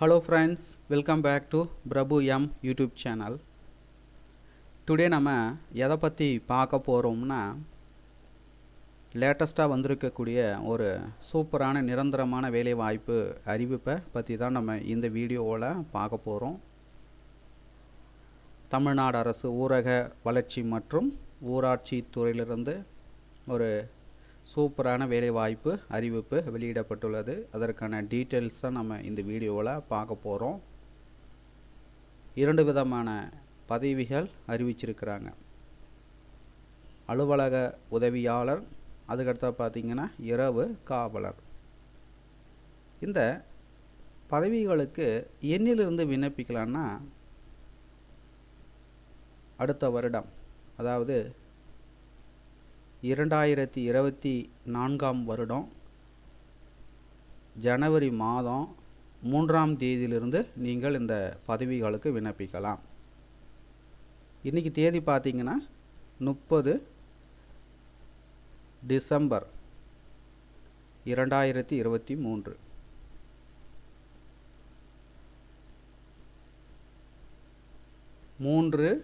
Hello friends, welcome back to Prabhu M YouTube channel. Today நம்ம எதை பற்றி பார்க்க போகிறோம்னா லேட்டஸ்ட்டாக வந்திருக்கக்கூடிய ஒரு சூப்பரான நிரந்தரமான வேலைவாய்ப்பு அறிவிப்பை பற்றி தான் நம்ம இந்த வீடியோவில் பார்க்க போகிறோம். தமிழ்நாடு அரசு ஊரக வளர்ச்சி மற்றும் ஊராட்சி துறையிலிருந்து ஒரு சூப்பரான வேலைவாய்ப்பு அறிவிப்பு வெளியிடப்பட்டுள்ளது. அதற்கான டீட்டெயில்ஸை நம்ம இந்த வீடியோவில் பார்க்க போகிறோம். 2 விதமான பதவிகள் அறிவிச்சிருக்கிறாங்க. அலுவலக உதவியாளர், அதுக்கடுத்து பார்த்திங்கன்னா இரவு காவலர். இந்த பதவிகளுக்கு எண்ணிலிருந்து விண்ணப்பிக்கலான்னா அடுத்த வருடம், அதாவது 2024 வருடம் ஜனவரி மாதம் 3ஆம் தேதியிலிருந்து நீங்கள் இந்த பதவிகளுக்கு விண்ணப்பிக்கலாம். இன்றைக்கி தேதி பார்த்திங்கன்னா 30 டிசம்பர் 2023. 3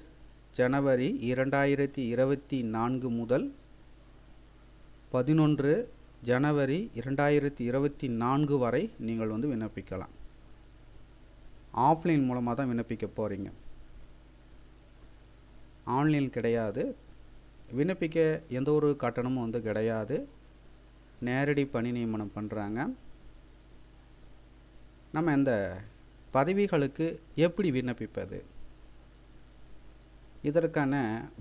ஜனவரி 2024 முதல் 11 ஜனவரி 2024 வரை நீங்கள் விண்ணப்பிக்கலாம். ஆஃப்லைன் மூலமாக தான் விண்ணப்பிக்க போகிறீங்க, ஆன்லைன் கிடையாது. விண்ணப்பிக்க எந்த ஒரு கட்டணமும் கிடையாது. நேரடி பணி நியமனம் பண்ணுறாங்க. நம்ம இந்த பதவிகளுக்கு எப்படி விண்ணப்பிப்பது, இதற்கான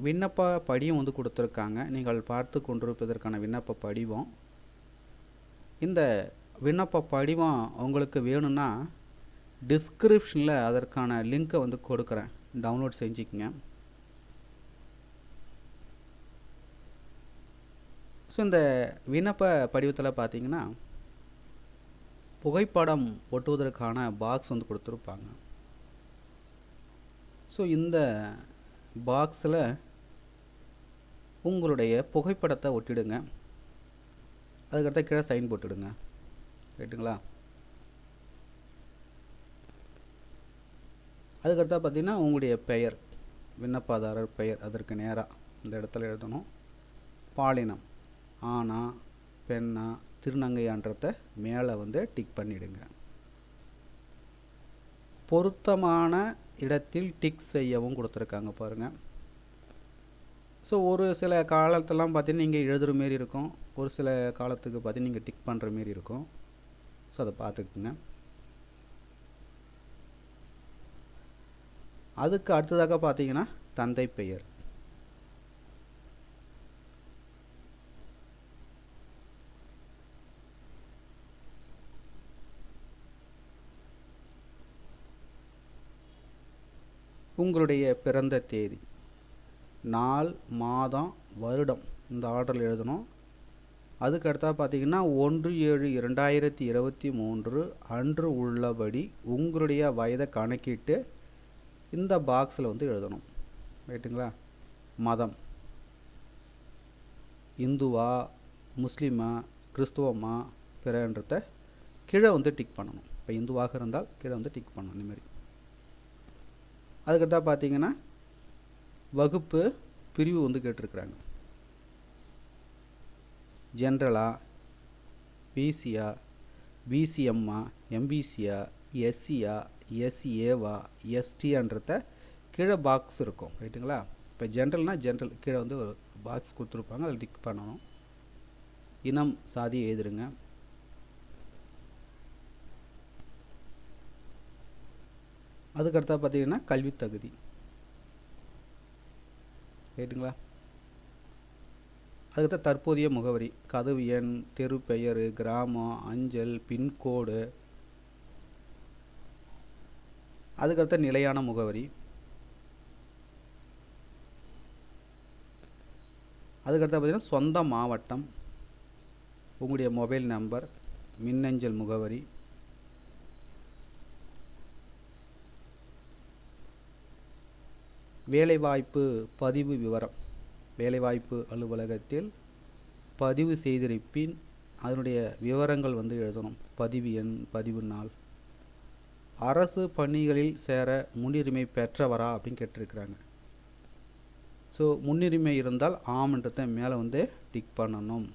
விண்ணப்ப படிவம் கொடுத்துருக்காங்க. நீங்கள் பார்த்து கொண்டிருப்பதற்கான விண்ணப்ப படிவம். இந்த விண்ணப்ப படிவம் உங்களுக்கு வேணும்னா டிஸ்கிரிப்ஷனில் அதற்கான லிங்க்கை கொடுக்குறேன், டவுன்லோட் செஞ்சுக்கங்க. ஸோ இந்த விண்ணப்ப படிவத்தில் பார்த்தீங்கன்னா புகைப்படம் ஒட்டுவதற்கான பாக்ஸ் கொடுத்துருப்பாங்க. ஸோ இந்த பாக்ஸில் உங்களுடைய புகைப்படத்தை ஒட்டிடுங்க. அதுக்கடுத்த கீழே சைன் போட்டுடுங்க, ரைட்டுங்களா? அதுக்கடுத்தா பார்த்தீங்கன்னா உங்களுடைய பெயர், விண்ணப்பதாரர் பெயர் அதற்கு நேராக இந்த இடத்துல எழுதணும். பாலினம் ஆணா பெண்ணா திருநங்கையான்றதை மேலே டிக் பண்ணிவிடுங்க. பொருத்தமான இடத்தில் டிக் செய்யவும் கொடுத்துருக்காங்க பாருங்கள். ஸோ ஒரு சில காலத்தெல்லாம் பார்த்தீங்கன்னா நீங்கள் எழுதுகிற மாரி இருக்கும், ஒரு சில காலத்துக்கு பார்த்தீங்கன்னா நீங்கள் டிக் பண்ணுற மாரி இருக்கும். ஸோ அதை பார்த்துக்குங்க. அதுக்கு அடுத்ததாக பார்த்தீங்கன்னா தந்தை பெயர். உங்களுடைய பிறந்த தேதி, நாள், மாதம், வருடம் இந்த ஆர்டரில் எழுதணும். அதுக்கு அடுத்தா பார்த்தீங்கன்னா 1/7/2023 அன்று உள்ளபடி உங்களுடைய வயதை கணக்கிட்டு இந்த பாக்ஸில் எழுதணும், ரைட்டுங்களா? மதம் இந்துவா முஸ்லீமா கிறிஸ்துவமா பிறன்றதை கீழே டிக் பண்ணணும். இப்போ இந்துவாக இருந்தால் கீழே டிக் பண்ணணும் இந்தமாதிரி. அதுக்கடுத்தா பார்த்தீங்கன்னா வகுப்பு பிரிவு கேட்டிருக்கிறாங்க. ஜென்ரலா, பிசியா, பிசிஎம்மா, எம்பிசியா, எஸ்சியா, எஸ்ஏவா, எஸ்டின்றத கீழே பாக்ஸ் இருக்கும், ரைட்டுங்களா? இப்போ ஜென்ரல்னால் ஜென்ரல் கீழே ஒரு பாக்ஸ் கொடுத்துருப்பாங்க, அதில் டிக் பண்ணணும். இனம் சாதி எழுதுருங்க. அதுக்கடுத்தா பார்த்தீங்கன்னா கல்வி தகுதி, ரைட்டுங்களா? அதுக்கடுத்த தற்போதைய முகவரி, கதவு எண், தெரு பெயர், கிராமம், அஞ்சல், பின்கோடு. அதுக்கடுத்த நிலையான முகவரி. அதுக்கடுத்த பார்த்தீங்கன்னா சொந்த மாவட்டம், உங்களுடைய மொபைல் நம்பர், மின்னஞ்சல் முகவரி. வேலைவாய்ப்பு பதிவு விவரம், வேலைவாய்ப்பு அலுவலகத்தில் பதிவு செய்திருப்பின் அதனுடைய விவரங்கள் எழுதணும். பதிவு எண், பதிவு நாள். அரசு பணிகளில் சேர முன்னுரிமை பெற்றவரா அப்படின்னு கேட்டிருக்கிறாங்க. ஸோ முன்னுரிமை இருந்தால் ஆம்ன்றதை மேலே வந்து டிக் பண்ணணும்,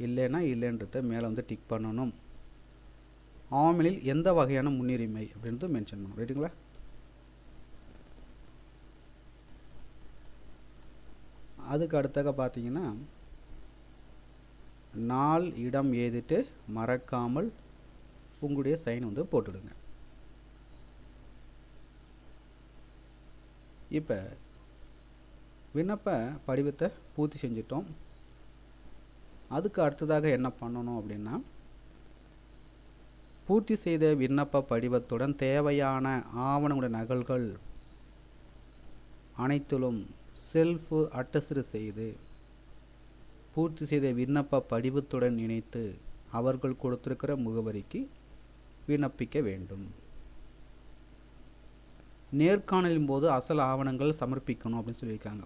இல்லைன்னா இல்லைன்றதை மேலே வந்து டிக் பண்ணணும். ஆமிலில் எந்த வகையான முன்னுரிமை அப்படின்றது மென்ஷன் பண்ணணும். ரைட்டுங்களா? அதுக்கு அடுத்தாக பார்த்தீங்கன்னா நாள் இடம் எழுதிட்டு மறக்காமல் உங்களுடைய சைன் வந்து போட்டுடுங்க. இப்போ விண்ணப்ப படிவத்தை பூர்த்தி செஞ்சிட்டோம். அதுக்கு அடுத்ததாக என்ன பண்ணணும் அப்படின்னா, பூர்த்தி செய்த விண்ணப்ப படிவத்துடன் தேவையான ஆவணங்களுடைய நகல்கள் அனைத்திலும் செல்ஃப் அட்டஸ்டு செய்து பூர்த்தி செய்த விண்ணப்ப படிவத்துடன் இணைத்து அவர்கள் கொடுத்திருக்கிற முகவரிக்கு விண்ணப்பிக்க வேண்டும். நேர்காணலின் போது அசல் ஆவணங்கள் சமர்ப்பிக்கணும் அப்படின்னு சொல்லியிருக்காங்க.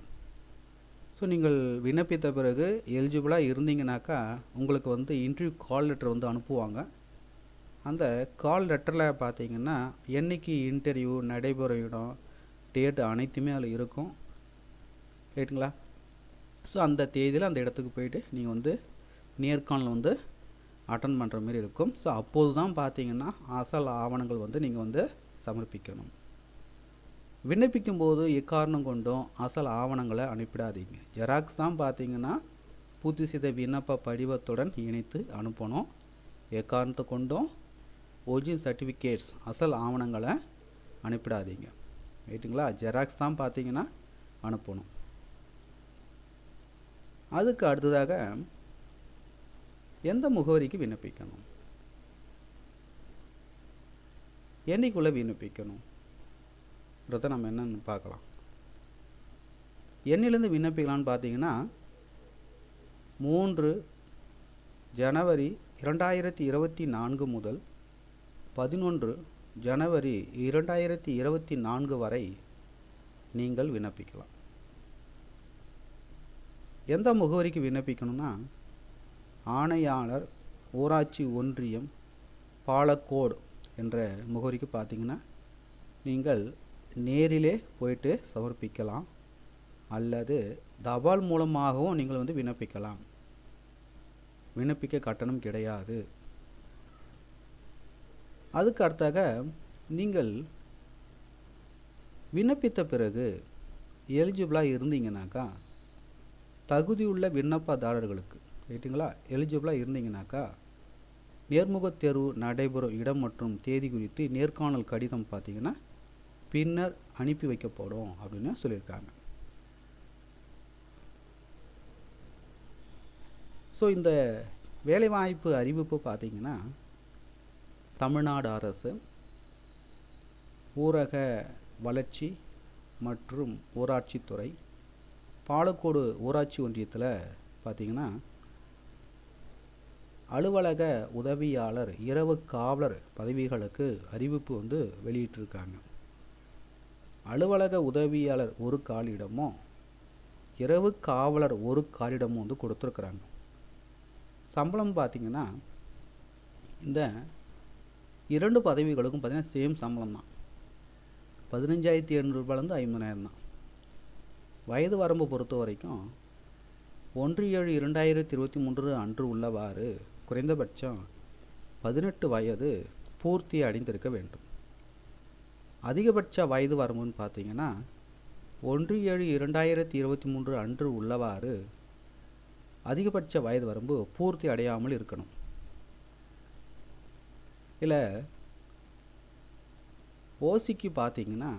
ஸோ நீங்கள் விண்ணப்பித்த பிறகு எலிஜிபிளாக இருந்தீங்கனாக்கா உங்களுக்கு வந்து இன்டர்வியூ கால் லெட்டர் வந்து அனுப்புவாங்க. அந்த கால் லெட்டரில் பார்த்தீங்கன்னா என்றைக்கு இன்டர்வியூ நடைபெற இடம், டேட் அனைத்துமே அதில் இருக்கும். ரைட்டுங்களா? ஸோ அந்த தேதியில் அந்த இடத்துக்கு போயிட்டு நீங்கள் வந்து நேர்காணல் வந்து அட்டன் பண்ணுற மாதிரி இருக்கும். ஸோ அப்போது தான் பார்த்தீங்கன்னா அசல் ஆவணங்கள் வந்து நீங்கள் வந்து சமர்ப்பிக்கணும். விண்ணப்பிக்கும் போது எக்காரணம் கொண்டும் அசல் ஆவணங்களை அனுப்பிடாதீங்க. ஜெராக்ஸ் தான் பார்த்தீங்கன்னா பூர்த்தி செய்த விண்ணப்ப படிவத்துடன் இணைத்து அனுப்பணும். எக்காரணத்தை கொண்டும் ஒரிஜினல் சர்டிஃபிகேட்ஸ் அசல் ஆவணங்களை அனுப்பிடாதீங்க. ரைட்டுங்களா? ஜெராக்ஸ் தான் பார்த்தீங்கன்னா அனுப்பணும். அதுக்கு அடுத்ததாக எந்த முகவரிக்கு விண்ணப்பிக்கணும், என்னைக்குள்ளே விண்ணப்பிக்கணும் நம்ம என்னன்னு பார்க்கலாம். என்னிலிருந்து விண்ணப்பிக்கலான்னு பார்த்தீங்கன்னா 3 ஜனவரி 2024 முதல் 11 ஜனவரி 2024 வரை நீங்கள் விண்ணப்பிக்கலாம். எந்த முகவரிக்கு விண்ணப்பிக்கணும்னா, ஆணையாளர் ஊராட்சி ஒன்றியம் பாலக்கோடு என்ற முகவரிக்கு பார்த்தீங்கன்னா நீங்கள் நேரிலே போயிட்டு சமர்ப்பிக்கலாம், அல்லது தபால் மூலமாகவும் நீங்கள் வந்து விண்ணப்பிக்கலாம். விண்ணப்பிக்க கட்டணம் கிடையாது. அதுக்கு அடுத்தாக நீங்கள் விண்ணப்பித்த பிறகு எலிஜிபிளாக இருந்தீங்கனாக்கா தகுதியுள்ள விண்ணப்பதாரர்களுக்கு, ரைட்டுங்களா, எலிஜிபிளாக இருந்தீங்கனாக்கா நேர்முகத் தேர்வு நடைபெறும் இடம் மற்றும் தேதி குறித்து நேர்காணல் கடிதம் பார்த்தீங்கன்னா பின்னர் அனுப்பி வைக்கப்படும் அப்படின்னு சொல்லியிருக்காங்க. ஸோ இந்த வேலைவாய்ப்பு அறிவிப்பு பார்த்தீங்கன்னா தமிழ்நாடு அரசு ஊரக வளர்ச்சி மற்றும் ஊராட்சித்துறை பாலக்கோடு ஊராட்சி ஒன்றியத்தில் பார்த்தீங்கன்னா அலுவலக உதவியாளர் இரவு காவலர் பதவிகளுக்கு அறிவிப்பு வந்து வெளியிட்டிருக்காங்க. அலுவலக உதவியாளர் ஒரு காலிடமும் இரவு காவலர் ஒரு காலிடமும் வந்து கொடுத்துருக்குறாங்க. சம்பளம் பார்த்திங்கன்னா இந்த 2 பதவிகளுக்கும் பார்த்திங்கன்னா சேம் சம்பளம் தான், 15,800 ரூபாயிலேருந்து 50,000 தான். வயது வரம்பு பொறுத்த வரைக்கும் 1/7/2023 அன்று உள்ளவாறு குறைந்தபட்சம் 18 வயது பூர்த்தி அடைந்திருக்க வேண்டும். அதிகபட்ச வயது வரம்புன்னு பார்த்தீங்கன்னா 1/7/2023 அன்று உள்ளவாறு அதிகபட்ச வயது வரம்பு பூர்த்தி அடையாமல் இருக்கணும். இல்லை ஓசிக்கு பார்த்தீங்கன்னா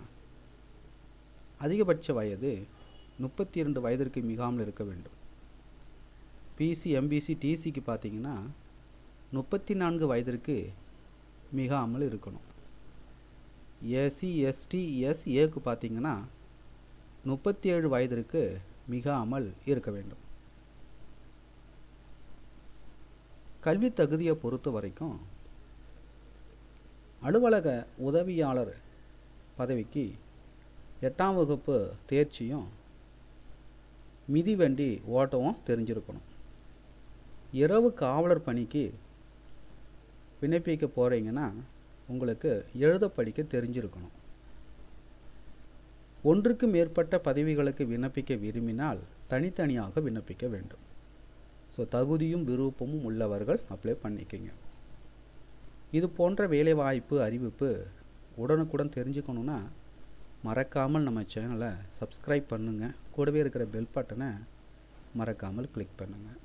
அதிகபட்ச வயது 32 வயதிற்கு மிகாமல் இருக்க வேண்டும். பிசி எம்பிசி டிசிக்கு பார்த்தீங்கன்னா 34 வயதிற்கு மிகாமல் இருக்கணும். எஸ்சி எஸ்டி எஸ்ஏக்கு பார்த்தீங்கன்னா 37 வயதிற்கு மிகாமல் இருக்க வேண்டும். கல்வி தகுதியை பொறுத்த வரைக்கும் அலுவலக உதவியாளர் பதவிக்கு 8ஆம் வகுப்பு தேர்ச்சியும் மிதிவண்டி ஓட்டவும் தெரிஞ்சிருக்கணும். இரவு காவலர் பணிக்கு விண்ணப்பிக்க போகிறீங்கன்னா உங்களுக்கு எழுத படிக்க தெரிஞ்சிருக்கணும். ஒன்றுக்கு மேற்பட்ட பதவிகளுக்கு விண்ணப்பிக்க விரும்பினால் தனித்தனியாக விண்ணப்பிக்க வேண்டும். ஸோ தகுதியும் விருப்பமும் உள்ளவர்கள் அப்ளை பண்ணிக்கோங்க. இது போன்ற வேலைவாய்ப்பு அறிவிப்பு உடனுக்குடன் தெரிஞ்சுக்கணுன்னா மறக்காமல் நம்ம சேனலை சப்ஸ்கிரைப் பண்ணுங்கள். கூடவே இருக்கிற பெல் பட்டனை மறக்காமல் கிளிக் பண்ணுங்கள்.